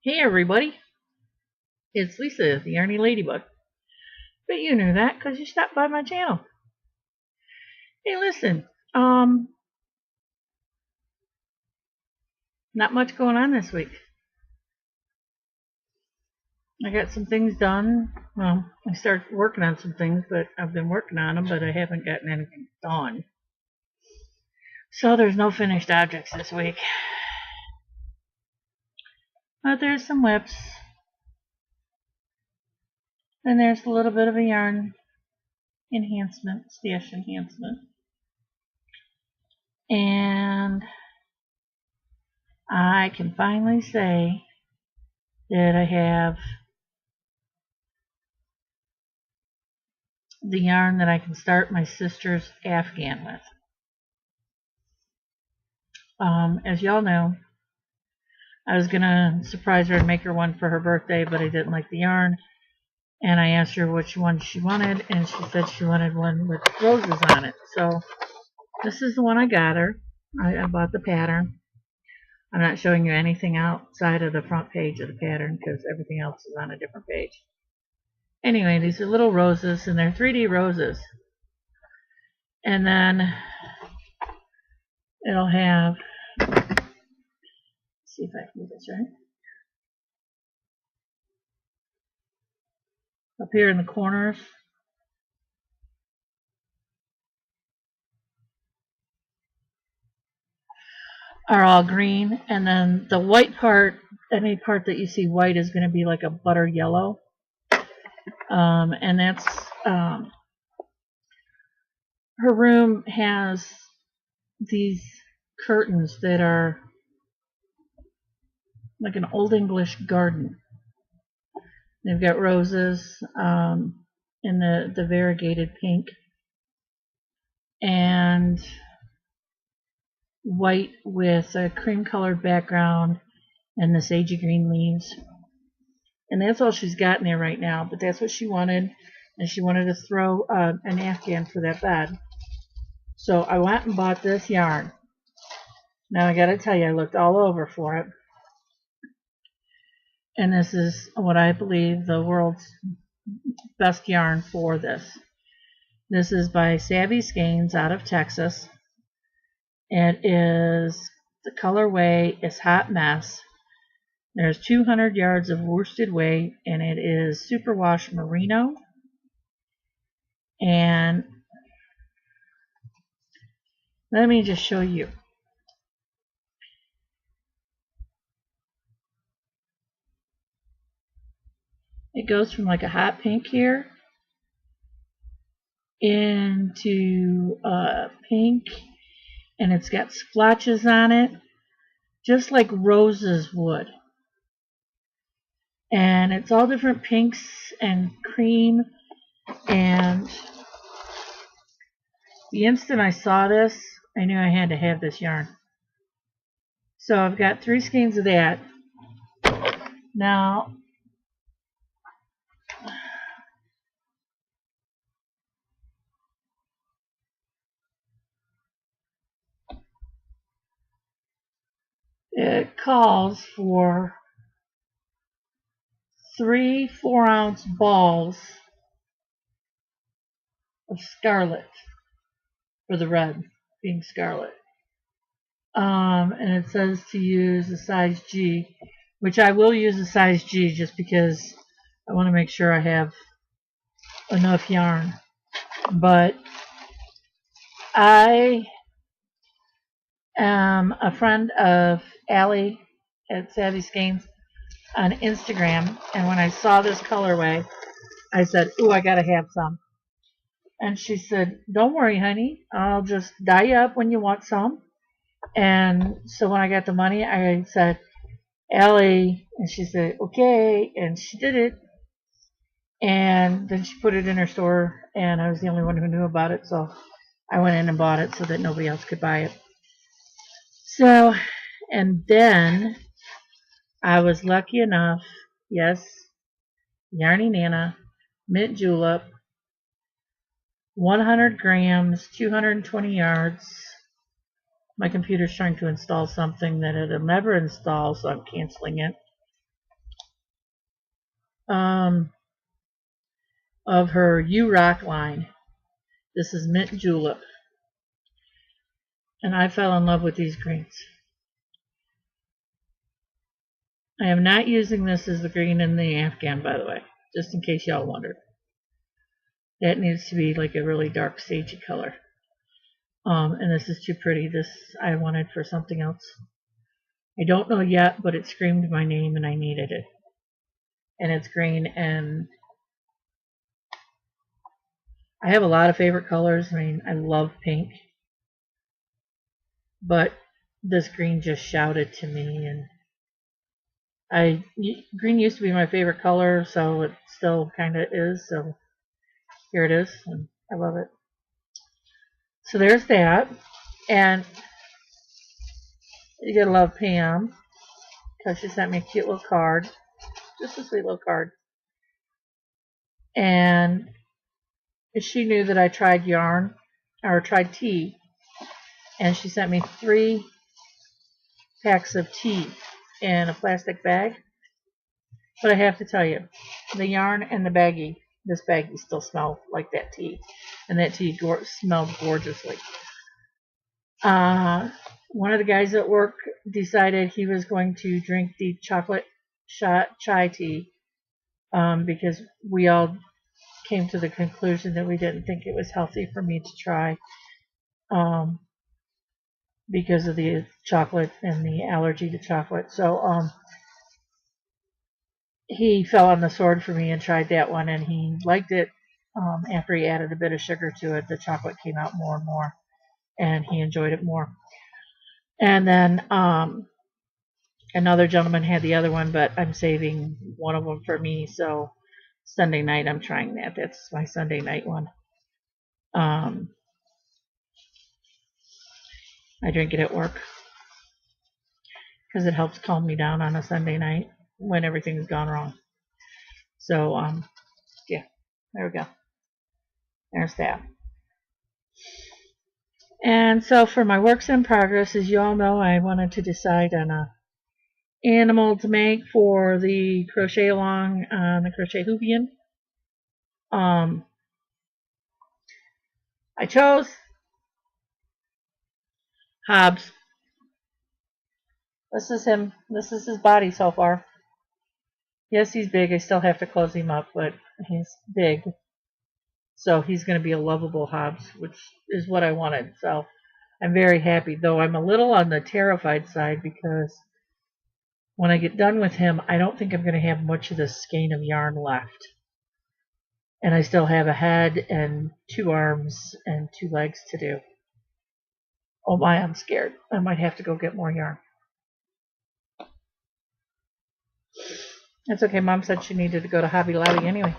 Hey everybody, it's Lisa, the Yarnieladybug. But you knew that because you stopped by my channel. Hey listen, not much going on this week. I got some things done. Well, I started working on some things, but I've been working on them, but I haven't gotten anything done. So there's no finished objects this week. But there's some whips. And there's a little bit of a yarn enhancement, stash enhancement. And I can finally say that I have the yarn that I can start my sister's Afghan with. As y'all know, I was gonna surprise her and make her one for her birthday, but I didn't like the yarn, and I asked her which one she wanted, and she said she wanted one with roses on it. So this is the one I got her. I bought the pattern. I'm not showing you anything outside of the front page of the pattern because everything else is on a different page. Anyway, these are little roses, and they're 3D roses. And then it'll have, let's see if I can do this right. Up here in the corners are all green, and then the white part, any part that you see white is going to be like a butter yellow. And that's, her room has these curtains that are like an old English garden. They've got roses in the variegated pink and white with a cream colored background and the sagey green leaves. And that's all she's got in there right now, but that's what she wanted, and she wanted to throw an Afghan for that bed. So I went and bought this yarn. Now I gotta tell you, I looked all over for it. And this is what I believe the world's best yarn for this. This is by Savvy Skeins out of Texas. It is, the colorway is Hot Mess. There's 200 yards of worsted weight, and it is superwash merino. And let me just show you. It goes from like a hot pink here into pink, and it's got splotches on it, just like roses would. And it's all different pinks and cream, and the instant I saw this, I knew I had to have this yarn. So I've got 3 skeins of that. Now, it calls for 3 4-ounce balls of scarlet, for the red being scarlet. And it says to use a size G, which I will use a size G just because I want to make sure I have enough yarn. But I am a friend of Allie at Savvy Skeins on Instagram, and when I saw this colorway, I said, ooh, I gotta have some. And she said, don't worry, honey, I'll just dye you up when you want some. And so when I got the money, I said, Allie, and she said, okay, and she did it. And then she put it in her store, and I was the only one who knew about it, so I went in and bought it so that nobody else could buy it. So, and then I was lucky enough, yes, Yarny Nana, mint julep, 100 grams, 220 yards. My computer's trying to install something that it'll never install, so I'm canceling it. Of her U-Rock line. This is mint julep. And I fell in love with these greens. I am not using this as the green in the Afghan, by the way, just in case y'all wondered. That needs to be like a really dark sagey color. And this is too pretty. This I wanted for something else. I don't know yet, but it screamed my name and I needed it. And it's green, and I have a lot of favorite colors. I mean, I love pink. But this green just shouted to me, and green used to be my favorite color, so it still kind of is. So here it is, and I love it. So there's that, and you gotta love Pam because she sent me a cute little card, just a sweet little card, and she knew that I tried yarn or tried tea, and she sent me 3 packs of tea in a plastic bag. But I have to tell you, the yarn and the baggie, this baggie still smells like that tea. And that tea smelled gorgeously. One of the guys at work decided he was going to drink the chocolate chai tea because we all came to the conclusion that we didn't think it was healthy for me to try because of the chocolate and the allergy to chocolate. So he fell on the sword for me and tried that one, and he liked it. After he added a bit of sugar to it, the chocolate came out more and more, and he enjoyed it more. And then another gentleman had the other one, but I'm saving one of them for me, so Sunday night I'm trying that. That's my Sunday night one. I drink it at work because it helps calm me down on a Sunday night when everything's gone wrong. So, yeah, there we go. There's that. And so for my works in progress, as you all know, I wanted to decide on a animal to make for the crochet along on the Crochet Hoovian. I chose Hobbs. This is him. This is his body so far. Yes, he's big. I still have to close him up, but he's big. So he's going to be a lovable Hobbs, which is what I wanted. So I'm very happy, though I'm a little on the terrified side because when I get done with him, I don't think I'm going to have much of the skein of yarn left. And I still have a head and 2 arms and 2 legs to do. Oh my, I'm scared. I might have to go get more yarn. That's okay. Mom said she needed to go to Hobby Lobby anyway.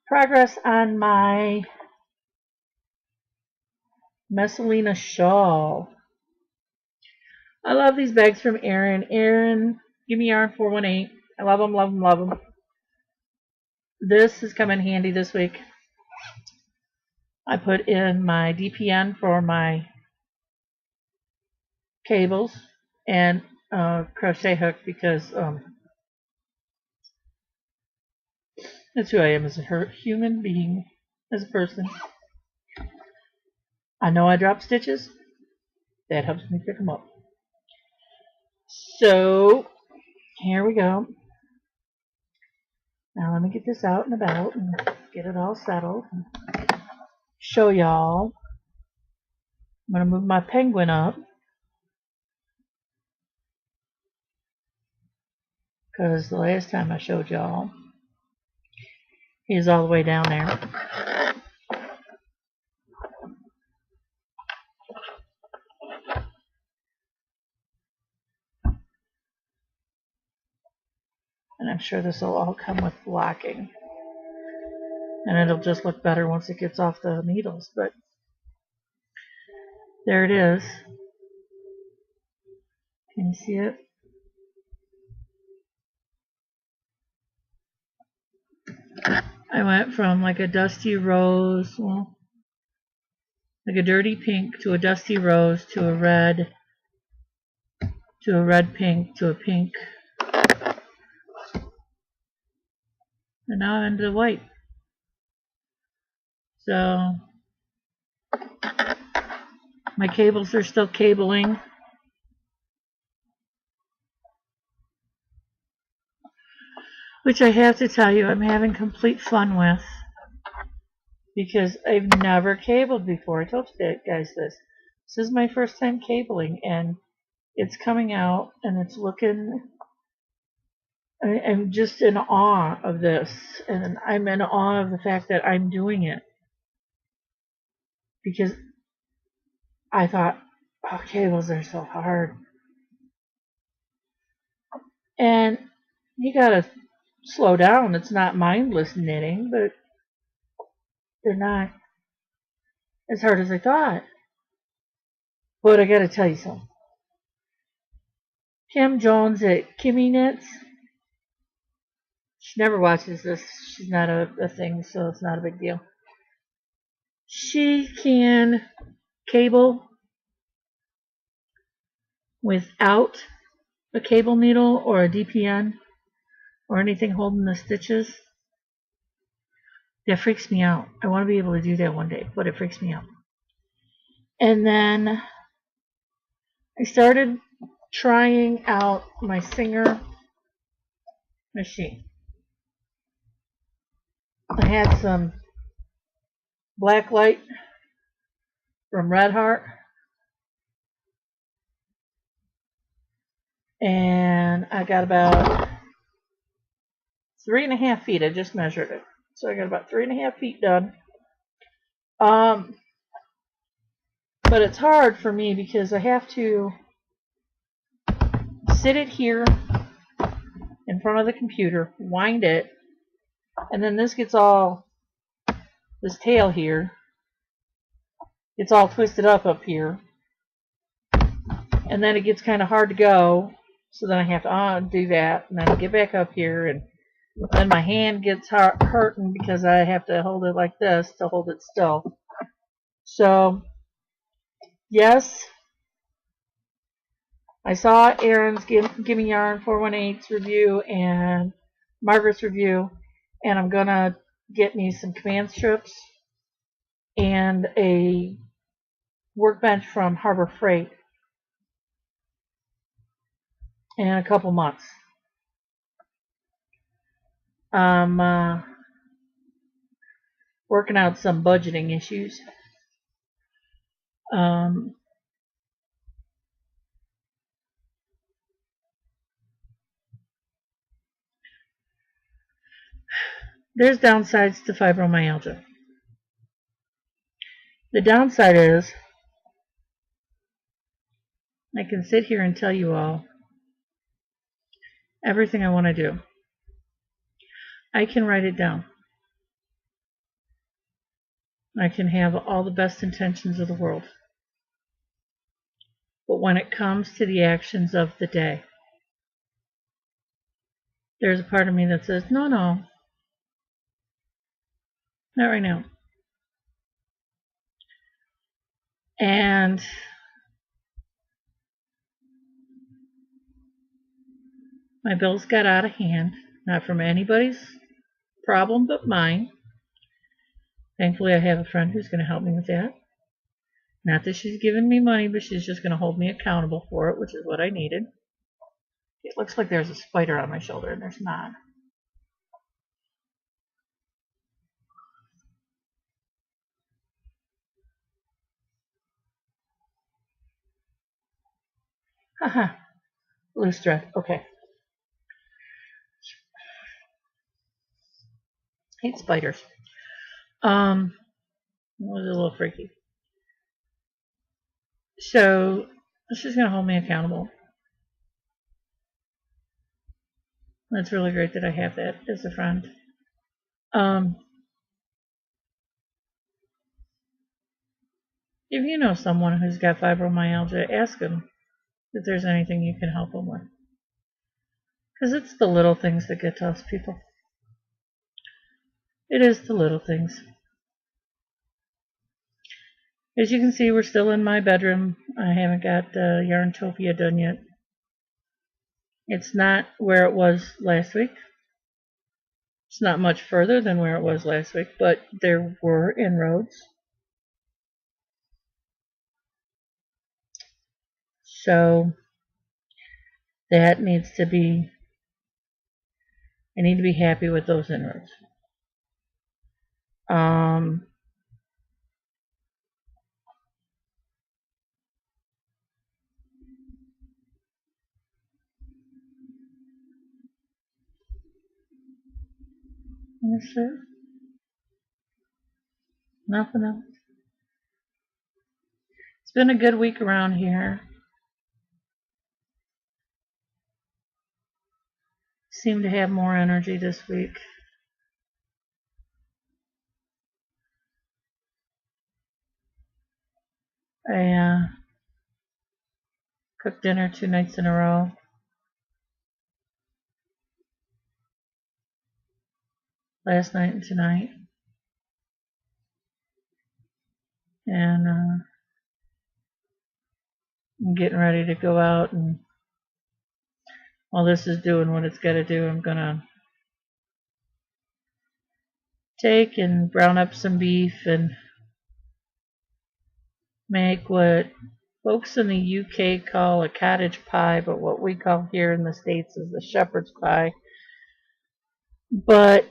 Progress on my Messalina shawl. I love these bags from Erin. Erin, give me yarn 418. I love them, love them, love them. This has come in handy this week. I put in my DPN for my cables and crochet hook because that's who I am as a human being, as a person. I know I drop stitches. That helps me pick them up. So, here we go. Now let me get this out and about and get it all settled. Show y'all. I'm going to move my penguin up because the last time I showed y'all, he's all the way down there. And I'm sure this will all come with blocking. And it'll just look better once it gets off the needles. But there it is. Can you see it? I went from like a dusty rose, well, like a dirty pink to a dusty rose to a red pink to a pink. And now I'm into the white. So my cables are still cabling. Which I have to tell you, I'm having complete fun with. Because I've never cabled before. I told you guys this. This is my first time cabling, and it's coming out, and it's looking... I'm just in awe of this, and I'm in awe of the fact that I'm doing it. Because I thought, oh, cables are so hard. And you gotta slow down. It's not mindless knitting, but they're not as hard as I thought. But I gotta tell you something. Kim Jones at Kimmy Knits. She never watches this. She's not a thing, so it's not a big deal. She can cable without a cable needle or a DPN or anything holding the stitches. That freaks me out. I want to be able to do that one day, but it freaks me out. And then I started trying out my Singer machine. I had some black light from Red Heart, and I got about 3.5 feet. I just measured it, so I got about 3.5 feet done. But it's hard for me because I have to sit it here in front of the computer, wind it, and then this tail here gets all twisted up here, and then it gets kind of hard to go, so then I have to undo that, and then get back up here, and then my hand gets hurting because I have to hold it like this to hold it still. So, yes, I saw Erin's Gimme Yarn 418's review and Margaret's review, and I'm going to get me some command strips and a workbench from Harbor Freight in a couple months. I'm working out some budgeting issues. There's downsides to fibromyalgia. The downside is I can sit here and tell you all everything I want to do. I can write it down. I can have all the best intentions of the world. But when it comes to the actions of the day, there's a part of me that says, no, not right now. And my bills got out of hand, not from anybody's problem but mine. Thankfully, I have a friend who's going to help me with that. Not that she's giving me money, but she's just going to hold me accountable for it, which is what I needed. It looks like there's a spider on my shoulder, and there's not. Haha. Loose thread. Okay. Hate spiders. It was a little freaky. So she's going to hold me accountable. That's really great that I have that as a friend. If you know someone who's got fibromyalgia, ask them if there's anything you can help them with. Because it's the little things that get to us people. It is the little things. As you can see, we're still in my bedroom. I haven't got Yarntopia done yet. It's not where it was last week. It's not much further than where it was last week, but there were inroads. So that needs to be, I need to be happy with those inroads. That's it. Nothing else. It's been a good week around here. Seem to have more energy this week. I cooked dinner 2 nights in a row. Last night and tonight. And I'm getting ready to go out, and while this is doing what it's got to do, I'm going to take and brown up some beef and make what folks in the UK call a cottage pie, but what we call here in the States is the shepherd's pie. But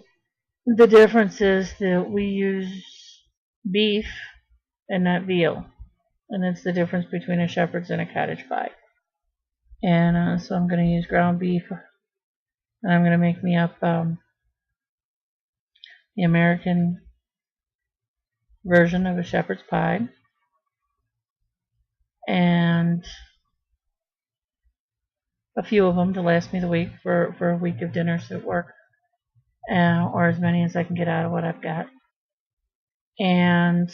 the difference is that we use beef and not veal, and it's the difference between a shepherd's and a cottage pie. And so I'm going to use ground beef, and I'm going to make me up the American version of a shepherd's pie, and a few of them to last me the week for a week of dinners at work, or as many as I can get out of what I've got. And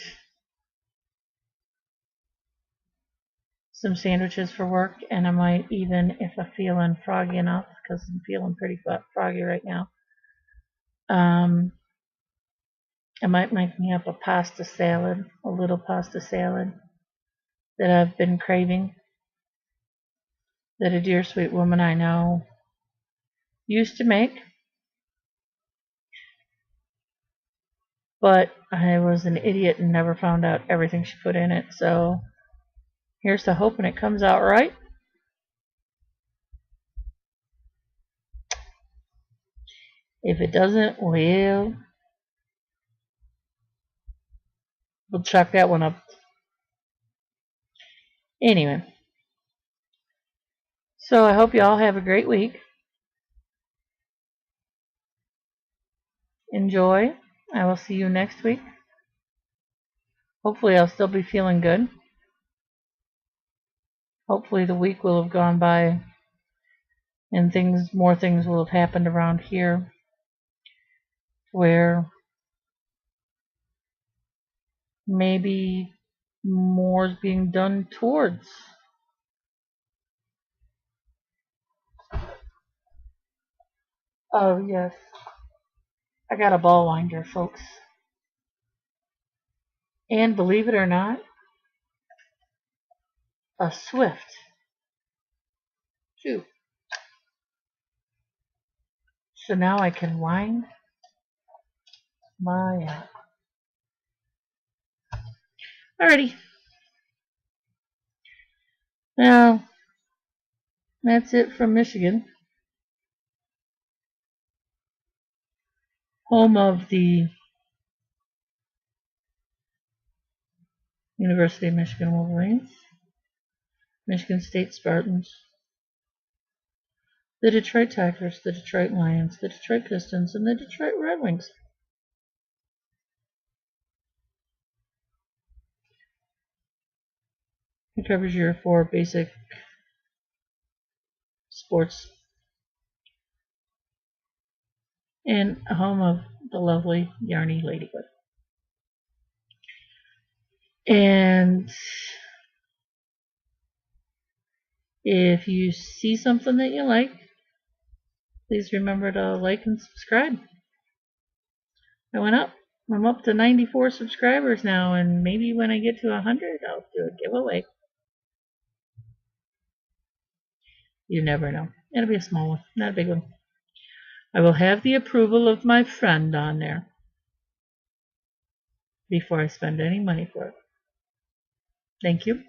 some sandwiches for work, and I might even, if I'm feeling froggy enough, because I'm feeling pretty froggy right now, I might make me up a pasta salad, a little pasta salad that I've been craving, that a dear sweet woman I know used to make, but I was an idiot and never found out everything she put in it, so here's to hoping it comes out right. If it doesn't, we'll chalk that one up. Anyway, so I hope you all have a great week. Enjoy. I will see you next week. Hopefully I'll still be feeling good. Hopefully the week will have gone by and more things will have happened around here where maybe more is being done towards. Oh yes, I got a ball winder, folks. And believe it or not, a Swift too. So now I can wind my Alrighty. Now, that's it from Michigan, home of the University of Michigan Wolverines, Michigan State Spartans, the Detroit Tigers, the Detroit Lions, the Detroit Pistons, and the Detroit Red Wings. It covers your 4 basic sports in a home of the lovely Yarnieladybug. And if you see something that you like, please remember to like and subscribe. I'm up to 94 subscribers now, and maybe when I get to 100, I'll do a giveaway. You never know. It'll be a small one, not a big one. I will have the approval of my friend on there before I spend any money for it. Thank you.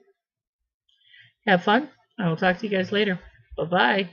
Have fun. I will talk to you guys later. Bye-bye.